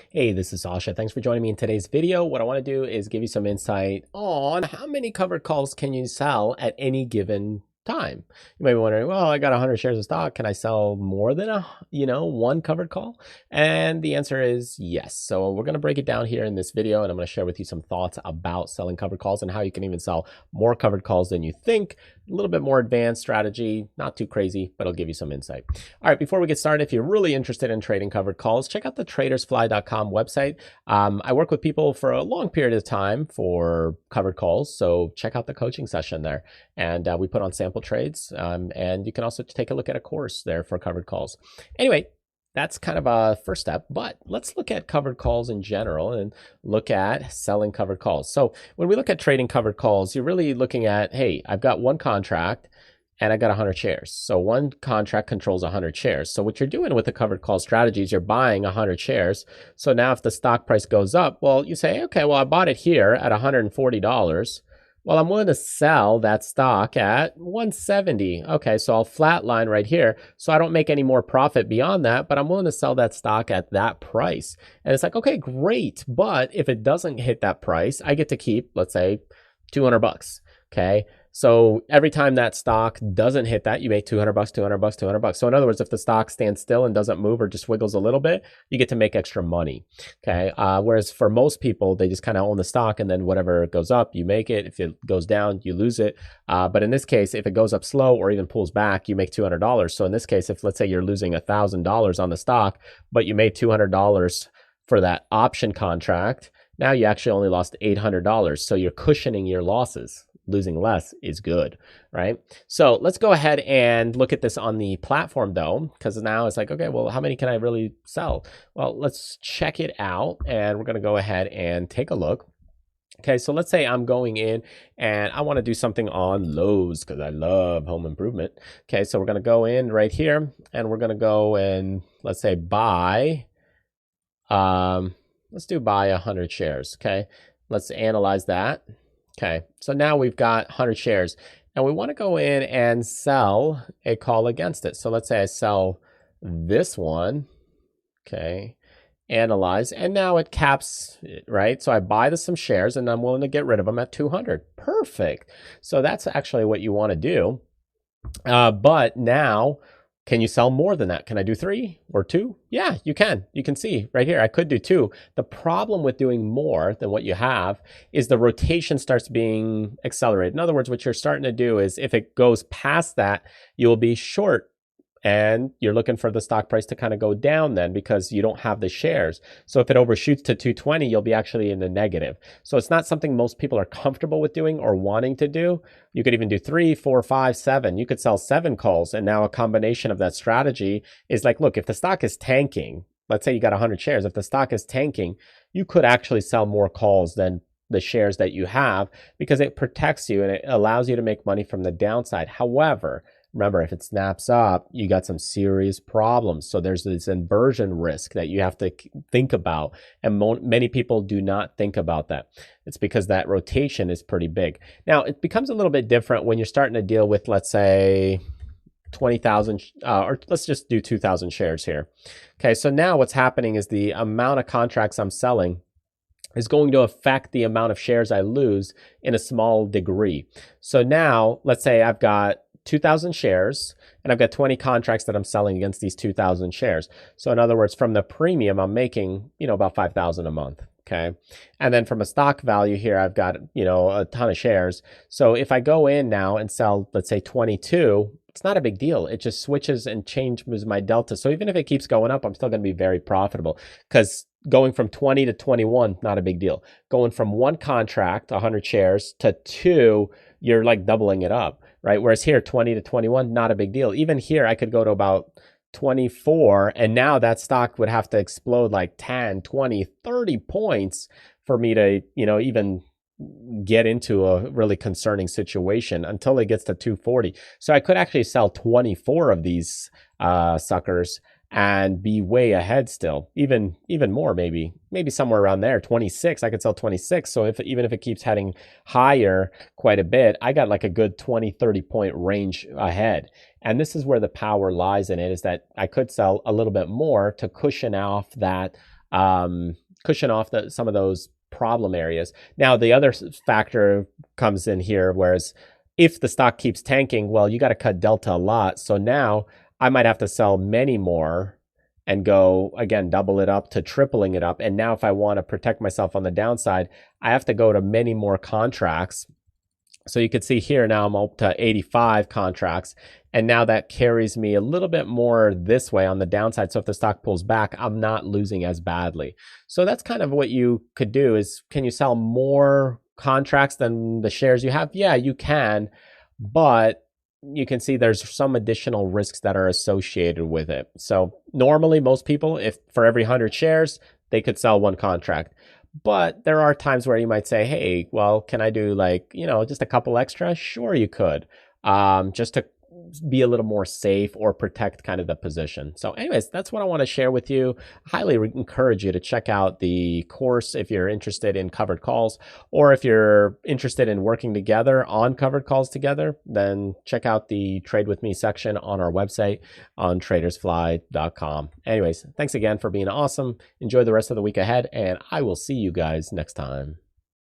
Hey, this is Sasha. Thanks for joining me in today's video. What I want to do is give you some insight on how many covered calls can you sell at any given time. You might be wondering, well, I got 100 shares of stock. Can I sell more than one covered call? And the answer is yes. So we're going to break it down here in this video, and I'm going to share with you some thoughts about selling covered calls and how you can even sell more covered calls than you think. A little bit more advanced strategy, not too crazy, but it'll give you some insight. All right, before we get started, if you're really interested in trading covered calls, check out the tradersfly.com website. I work with people for a long period of time for covered calls, so check out the coaching session there. And we put on sample trades, and you can also take a look at a course there for covered calls. Anyway, that's kind of a first step, but let's look at covered calls in general and look at selling covered calls. So when we look at trading covered calls, you're really looking at, hey, I've got one contract and I got 100 shares. So one contract controls 100 shares. So what you're doing with the covered call strategy is you're buying 100 shares. So now if the stock price goes up, well, you say, okay, well, I bought it here at $140. Well, I'm willing to sell that stock at 170. Okay, so I'll flatline right here. So I don't make any more profit beyond that, but I'm willing to sell that stock at that price. And it's like, okay, great. But if it doesn't hit that price, I get to keep, let's say, 200 bucks. Okay. So every time that stock doesn't hit that, you make 200 bucks, 200 bucks, 200 bucks. So in other words, if the stock stands still and doesn't move or just wiggles a little bit, you get to make extra money. Okay. Whereas for most people, they just kind of own the stock, and then whatever goes up, you make it. If it goes down, you lose it. But in this case, if it goes up slow or even pulls back, you make $200. So in this case, if let's say you're losing $1,000 on the stock, but you made $200 for that option contract, now you actually only lost $800. So you're cushioning your losses. Losing less is good, right? So let's go ahead and look at this on the platform though, because now it's like, okay, well, how many can I really sell? Well, let's check it out, and we're going to go ahead and take a look. Okay, so let's say I'm going in and I want to do something on Lowe's because I love home improvement. Okay, so we're going to go in right here and we're going to go and let's say buy, let's do buy 100 shares. Okay, let's analyze that. Okay, so now we've got 100 shares and we want to go in and sell a call against it. So let's say I sell this one, okay, analyze, and now it caps it, right? So I buy some shares and I'm willing to get rid of them at 200. Perfect. So that's actually what you want to do. But now, can you sell more than that? Can I do 3 or 2? Yeah, you can. You can see right here, I could do 2. The problem with doing more than what you have is the rotation starts being accelerated. In other words, what you're starting to do is if it goes past that, you will be short. And you're looking for the stock price to kind of go down then because you don't have the shares. So if it overshoots to 220, you'll be actually in the negative. So it's not something most people are comfortable with doing or wanting to do. You could even do 3, 4, 5, 7. You could sell 7 calls. And now a combination of that strategy is like, look, if the stock is tanking, let's say you got 100 shares. If the stock is tanking, you could actually sell more calls than the shares that you have because it protects you and it allows you to make money from the downside. However, remember, if it snaps up, you got some serious problems. So there's this inversion risk that you have to think about. And many people do not think about that. It's because that rotation is pretty big. Now, it becomes a little bit different when you're starting to deal with, let's say, 20,000, or let's just do 2,000 shares here. Okay, so now what's happening is the amount of contracts I'm selling is going to affect the amount of shares I lose in a small degree. So now, let's say I've got 2,000 shares and I've got 20 contracts that I'm selling against these 2,000 shares. So in other words, from the premium, I'm making, about 5,000 a month. Okay. And then from a stock value here, I've got, a ton of shares. So if I go in now and sell, let's say 22, it's not a big deal. It just switches and changes my delta. So even if it keeps going up, I'm still going to be very profitable because going from 20 to 21, not a big deal. Going from one contract, 100 shares, to 2, you're like doubling it up, right? Whereas here, 20 to 21, not a big deal. Even here, I could go to about 24, and now that stock would have to explode like 10, 20, 30 points for me to, even get into a really concerning situation until it gets to 240. So I could actually sell 24 of these suckers and be way ahead still, even more, maybe somewhere around there. 26, I could sell 26. So even if it keeps heading higher quite a bit, I got like a good 20, 30 point range ahead. And this is where the power lies in it, is that I could sell a little bit more to cushion off that cushion off some of those problem areas. Now, the other factor comes in here, whereas if the stock keeps tanking, well, you got to cut delta a lot. So now I might have to sell many more and go, again, double it up to tripling it up. And now if I want to protect myself on the downside, I have to go to many more contracts. So you can see here now I'm up to 85 contracts. And now that carries me a little bit more this way on the downside. So if the stock pulls back, I'm not losing as badly. So that's kind of what you could do is, can you sell more contracts than the shares you have? Yeah, you can, but you can see there's some additional risks that are associated with it. So normally most people, if for every 100 shares, they could sell one contract. But there are times where you might say, hey, well, can I do like, just a couple extra? Sure, you could, just to be a little more safe or protect kind of the position. So anyways, that's what I want to share with you. I highly encourage you to check out the course if you're interested in covered calls, or if you're interested in working together on covered calls together, then check out the Trade With Me section on our website on tradersfly.com. Anyways, thanks again for being awesome. Enjoy the rest of the week ahead, and I will see you guys next time.